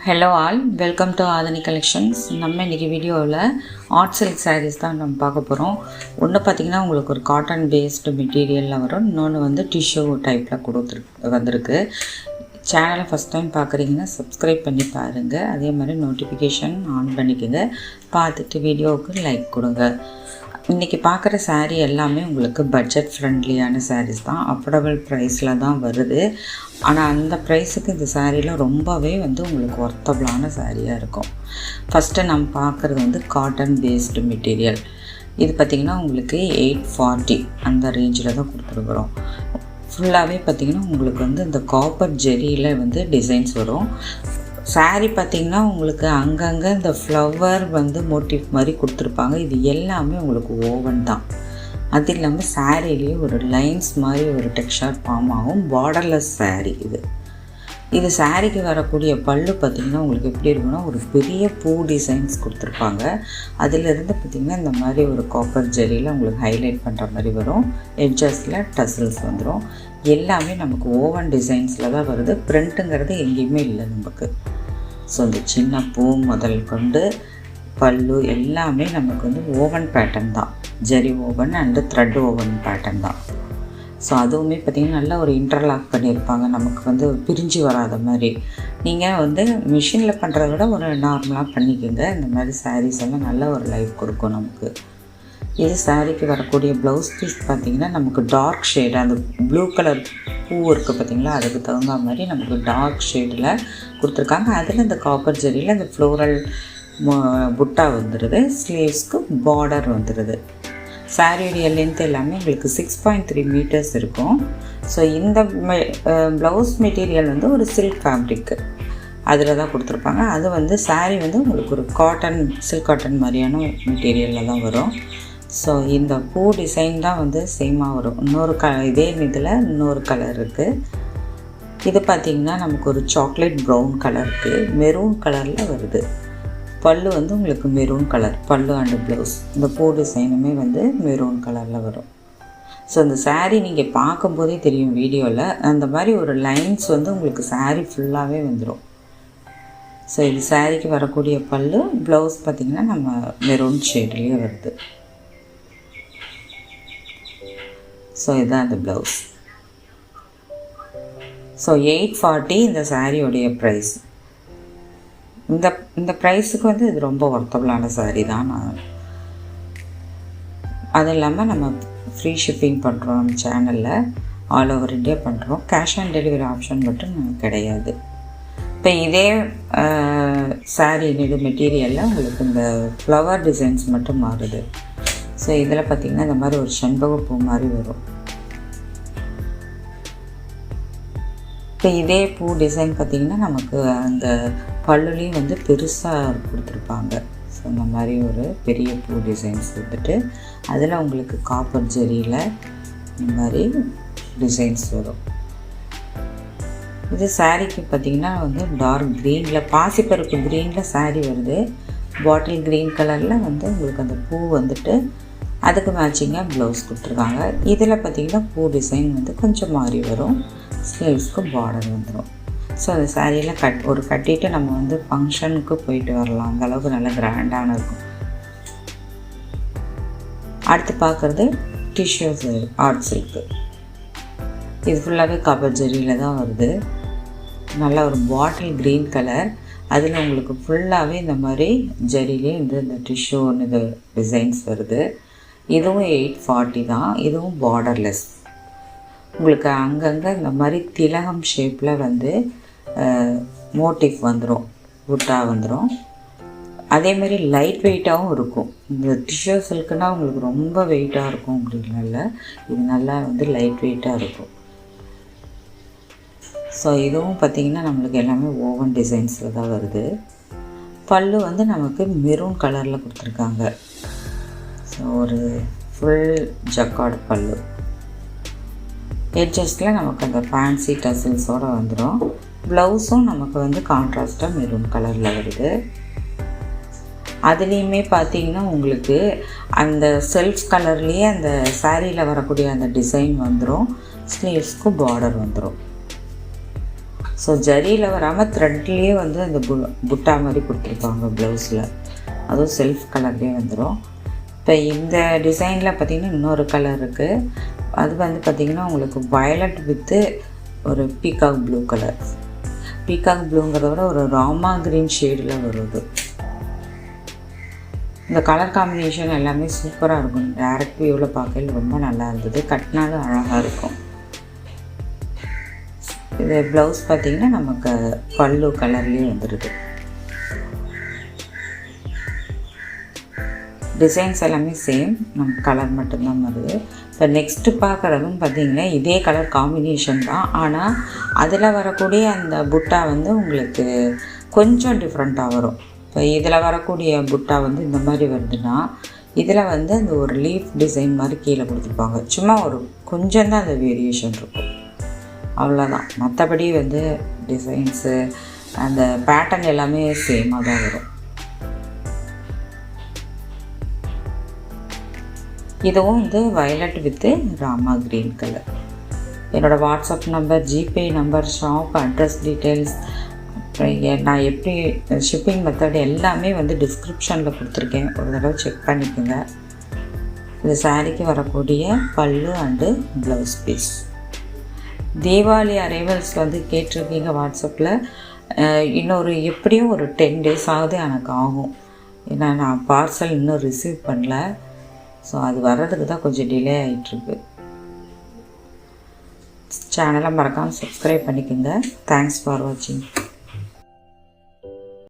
Hello all, welcome to Adhani collections. நம்ம இன்றைக்கி வீடியோவில் ஆர்ட் சில்க் சாரீஸ் தான் நம்ம பார்க்க போகிறோம். ஒன்று பார்த்திங்கன்னா உங்களுக்கு ஒரு காட்டன் பேஸ்டு மெட்டீரியலில் வரும், இன்னொன்று வந்து டிஷ்யூ டைப்பில் வந்திருக்கு. சேனலை ஃபஸ்ட் டைம் பார்க்குறீங்கன்னா சப்ஸ்கிரைப் பண்ணி பாருங்கள். அதே மாதிரி நோட்டிஃபிகேஷன் ஆன் பண்ணிக்கோங்க. பார்த்துட்டு வீடியோவுக்கு லைக் கொடுங்க. இன்றைக்கி பார்க்குற சாரீ எல்லாமே உங்களுக்கு பட்ஜெட் ஃப்ரெண்ட்லியான சாரீஸ் தான், அஃபோர்டபுள் ப்ரைஸில் தான் வருது. ஆனால் அந்த ப்ரைஸுக்கு இந்த சாரீலாம் ரொம்பவே வந்து உங்களுக்கு ஒர்த்தபிளான சாரியாக இருக்கும். ஃபஸ்ட்டு நம்ம பார்க்குறது வந்து காட்டன் பேஸ்டு மெட்டீரியல். இது பார்த்திங்கன்னா உங்களுக்கு 840 அந்த ரேஞ்சில் தான் கொடுத்துருக்குறோம். ஃபுல்லாகவே பார்த்திங்கன்னா உங்களுக்கு வந்து இந்த காப்பர் ஜெரியில் வந்து டிசைன்ஸ் வரும். சாரீ பார்த்திங்கன்னா உங்களுக்கு அங்கங்கே இந்த ஃப்ளவர் வந்து மோட்டிவ் மாதிரி கொடுத்துருப்பாங்க. இது எல்லாமே உங்களுக்கு ஓவன் தான். அது இல்லாமல் சாரீலேயே ஒரு லைன்ஸ் மாதிரி ஒரு டெக்ஸ்சர் ஃபார்ம் ஆகும். பார்டர்லெஸ் சாரீ இது சாரீக்கு வரக்கூடிய பல்லு பார்த்திங்கன்னா உங்களுக்கு எப்படி இருக்குன்னா ஒரு பெரிய பூ டிசைன்ஸ் கொடுத்துருப்பாங்க. அதிலிருந்து பார்த்திங்கன்னா இந்த மாதிரி ஒரு காப்பர் ஜெரியில் உங்களுக்கு ஹைலைட் பண்ணுற மாதிரி வரும். எட்ஜஸில் டசல்ஸ் வந்துடும். எல்லாமே நமக்கு ஓவன் டிசைன்ஸில் தான் வருது. பிரிண்ட்டுங்கிறது எங்கேயுமே இல்லை நமக்கு. ஸோ இந்த சின்ன பூ முதல் கொண்டு பல்லு எல்லாமே நமக்கு வந்து ஓவன் பேட்டர்ன் தான். Zari woven and thread woven pattern தான். ஸோ அதுவுமே பார்த்திங்கன்னா நல்லா ஒரு இன்டர்லாக் பண்ணியிருப்பாங்க, நமக்கு வந்து பிரிஞ்சு வராத மாதிரி. நீங்கள் வந்து மிஷினில் பண்ணுறத விட ஒரு நார்மலாக பண்ணிக்கோங்க. இந்த மாதிரி சாரீஸ் எல்லாம் நல்ல ஒரு லைஃப் கொடுக்கும் நமக்கு. இது சாரீக்கு வரக்கூடிய ப்ளவுஸ் பீஸ் பார்த்திங்கன்னா நமக்கு டார்க் ஷேடு, அந்த ப்ளூ கலர் பூ இருக்குது பார்த்திங்களா, அதுக்கு தகுந்த மாதிரி நமக்கு டார்க் ஷேடில் கொடுத்துருக்காங்க. அதில் இந்த காப்பர் ஜெரியில் இந்த ஃப்ளோரல் புட்டா வந்துடுது. ஸ்லீவ்ஸ்க்கு பார்டர் வந்துடுது. சாரியுடைய லென்த் எல்லாமே உங்களுக்கு 6.3 மீட்டர்ஸ் இருக்கும். ஸோ இந்த ப்ளவுஸ் மெட்டீரியல் வந்து ஒரு சில்க் ஃபேப்ரிக்கு அதில் தான் கொடுத்துருப்பாங்க. அது வந்து சாரீ வந்து உங்களுக்கு ஒரு காட்டன், சில்க் காட்டன் மாதிரியான மெட்டீரியலில் தான் வரும். ஸோ இந்த பூ டிசைன் தான் வந்து சேமாக வரும். இன்னொரு இதே இதில் இன்னொரு கலர் இருக்குது. இது பார்த்திங்கன்னா நமக்கு ஒரு சாக்லேட் ப்ரௌன் கலருக்கு மெரூன் கலரில் வருது. பல்லு வந்து உங்களுக்கு மெரூன் கலர் பல்லு அண்டு ப்ளவுஸ். இந்த பூ டிசைனுமே வந்து மெரூன் கலரில் வரும். ஸோ இந்த சாரீ நீங்கள் பார்க்கும்போதே தெரியும் வீடியோவில், அந்த மாதிரி ஒரு லைன்ஸ் வந்து உங்களுக்கு சாரீ ஃபுல்லாகவே வந்துடும். ஸோ இது சாரீக்கு வரக்கூடிய பல்லு. ப்ளவுஸ் பார்த்திங்கன்னா நம்ம மெரூன் ஷேட்லேயே வருது. ஸோ இதுதான் அந்த ப்ளவுஸ். ஸோ 840 இந்த சாரியோடைய ப்ரைஸ். இந்த ப்ரைஸுக்கு வந்து இது ரொம்ப ஒர்த்தபிளான சாரீ தான். அது இல்லாமல் நம்ம ஃப்ரீ ஷிப்பிங் பண்ணுறோம். நம்ம சேனலில் ஆல் ஓவர் இந்தியா பண்ணுறோம். கேஷ் ஆன் டெலிவரி ஆப்ஷன் மட்டும் நமக்கு கிடையாது. இப்போ இதே சாரீ இது மெட்டீரியலில் உங்களுக்கு இந்த ஃப்ளவர் டிசைன்ஸ் மட்டும் மாறுது. ஸோ இதில் பார்த்திங்கன்னா இந்த மாதிரி ஒரு செண்பகப்பூ மாதிரி வரும். இப்போ இதே பூ டிசைன் பார்த்திங்கன்னா நமக்கு அந்த பல்லுலேயும் வந்து பெருசாக கொடுத்துருப்பாங்க. ஸோ இந்த மாதிரி ஒரு பெரிய பூ டிசைன்ஸ் வந்துட்டு அதில் உங்களுக்கு காப்பர் ஜெரியில் இந்த மாதிரி டிசைன்ஸ் வரும். இது சாரீக்கு பார்த்திங்கன்னா வந்து டார்க் க்ரீனில், பாசிப்பருப்பு க்ரீனில் சாரீ வருது. பாட்டில் க்ரீன் கலரில் வந்து உங்களுக்கு அந்த பூ வந்துட்டு அதுக்கு மேட்சிங்காக ப்ளவுஸ் கொடுத்துருக்காங்க. இதில் பார்த்திங்கன்னா பூ டிசைன் வந்து கொஞ்சம் மாறி வரும். ஸ்லீவ்ஸ்க்கு பார்டர் வந்துடும். ஸோ அந்த சாரியெல்லாம் கட்டிட்டு நம்ம வந்து ஃபங்க்ஷனுக்கு போயிட்டு வரலாம். அந்தளவுக்கு நல்லா கிராண்டான இருக்கும். அடுத்து பார்க்குறது டிஷ்யூஸ் ஆர்ட் சில்க்கு. இது ஃபுல்லாகவே காப்பர் ஜெரியில் தான் வருது. நல்லா ஒரு பாட்டில் க்ரீன் கலர். அதில் உங்களுக்கு ஃபுல்லாகவே இந்த மாதிரி ஜெரிலே இந்த டிஷ்யூன்னு இது டிசைன்ஸ் வருது. இதுவும் 840 தான். இதுவும் பார்டர்லெஸ். உங்களுக்கு அங்கங்கே இந்த மாதிரி திலகம் ஷேப்பில் வந்து மோட்டிவ் வந்துடும், புட்டா வந்துடும். அதேமாதிரி லைட் வெயிட்டாகவும் இருக்கும். இந்த டிஷ்யூ சில்க்குன்னா உங்களுக்கு ரொம்ப வெயிட்டாக இருக்கும் அப்படின்னால இது நல்லா வந்து லைட் வெயிட்டாக இருக்கும். ஸோ இதுவும் பார்த்திங்கன்னா நம்மளுக்கு எல்லாமே ஓவன் டிசைன்ஸில் தான் வருது. பல்லு வந்து நமக்கு மெரூன் கலரில் கொடுத்துருக்காங்க. ஸோ ஒரு ஃபுல் ஜக்கார்டு பல்லு. எட்ஜஸில் நமக்கு அந்த ஃபேன்சி டசில்ஸோடு வந்துடும். ப்ளவுஸும் நமக்கு வந்து கான்ட்ராஸ்ட்டாக மெரூன் கலரில் வருது. அதுலேயுமே பார்த்திங்கன்னா உங்களுக்கு அந்த செல்ஃப் கலர்லேயே அந்த சாரியில் வரக்கூடிய அந்த டிசைன் வந்துடும். ஸ்லீவ்ஸ்க்கு பார்டர் வந்துடும். ஸோ ஜரியில் வராமல் த்ரெட்லேயே வந்து அந்த புட்டா மாதிரி கொடுத்துருப்பாங்க ப்ளவுஸில். அதுவும் செல்ஃப் கலர்லேயே வந்துடும். இப்போ இந்த டிசைனில் பார்த்திங்கன்னா இன்னொரு கலர் இருக்குது. அது வந்து பார்த்திங்கன்னா உங்களுக்கு வயலட் வித்து ஒரு பீகாக் ப்ளூ கலர். பீகாக் ப்ளூங்கிறத விட ஒரு ராமா க்ரீன் ஷேடில் வருது. இந்த கலர் காம்பினேஷன் எல்லாமே சூப்பராக இருக்கும். டேரக்ட் வியூவில் பார்க்கல ரொம்ப நல்லா இருந்தது. கட்டினாலும் அழகாக இருக்கும். இது ப்ளவுஸ் பார்த்திங்கன்னா நமக்கு பல்லு கலர்லேயே வந்துடுது. டிசைன்ஸ் எல்லாமே சேம், நமக்கு கலர் மட்டும்தான் வருது. இப்போ நெக்ஸ்ட்டு பார்க்குறதும் பார்த்திங்கன்னா இதே கலர் காம்பினேஷன் தான். ஆனால் அதில் வரக்கூடிய அந்த புட்டா வந்து உங்களுக்கு கொஞ்சம் டிஃப்ரெண்ட்டாக வரும். இப்போ இதில் வரக்கூடிய புட்டா வந்து இந்த மாதிரி வருதுன்னா இதில் வந்து அந்த ஒரு லீஃப் டிசைன் மாதிரி கீழே கொடுத்துருப்பாங்க. சும்மா ஒரு கொஞ்சம் தான் அந்த வேரியேஷன் இருக்கும், அவ்வளோதான். மற்றபடி வந்து டிசைன்ஸு அந்த பேட்டர்ன் எல்லாமே சேமாக தான் வரும். இதுவும் வந்து violet with Rama green colour. என்னோடய WhatsApp number, GPay number, shop address details, நான் எப்படி ஷிப்பிங் மெத்தட் எல்லாமே வந்து டிஸ்கிரிப்ஷனில் கொடுத்துருக்கேன். ஒரு தடவை செக் பண்ணிக்கோங்க. இந்த சாரீக்கு வரக்கூடிய pallu and blouse piece. Deepavali arrivals வந்து கேட்டிருக்கீங்க வாட்ஸ்அப்பில். இன்னொரு எப்படியும் ஒரு 10 days ஆகுது எனக்கு ஆகும். ஏன்னா நான் பார்சல் இன்னும் ரிசீவ் பண்ணல. ஸோ அது வர்றதுக்கு தான் கொஞ்சம் டிலே ஆகிட்டுருக்கு. சேனலை மறக்காமல் சப்ஸ்கிரைப் பண்ணிக்கோங்க. தேங்க்ஸ் ஃபார் வாட்சிங்.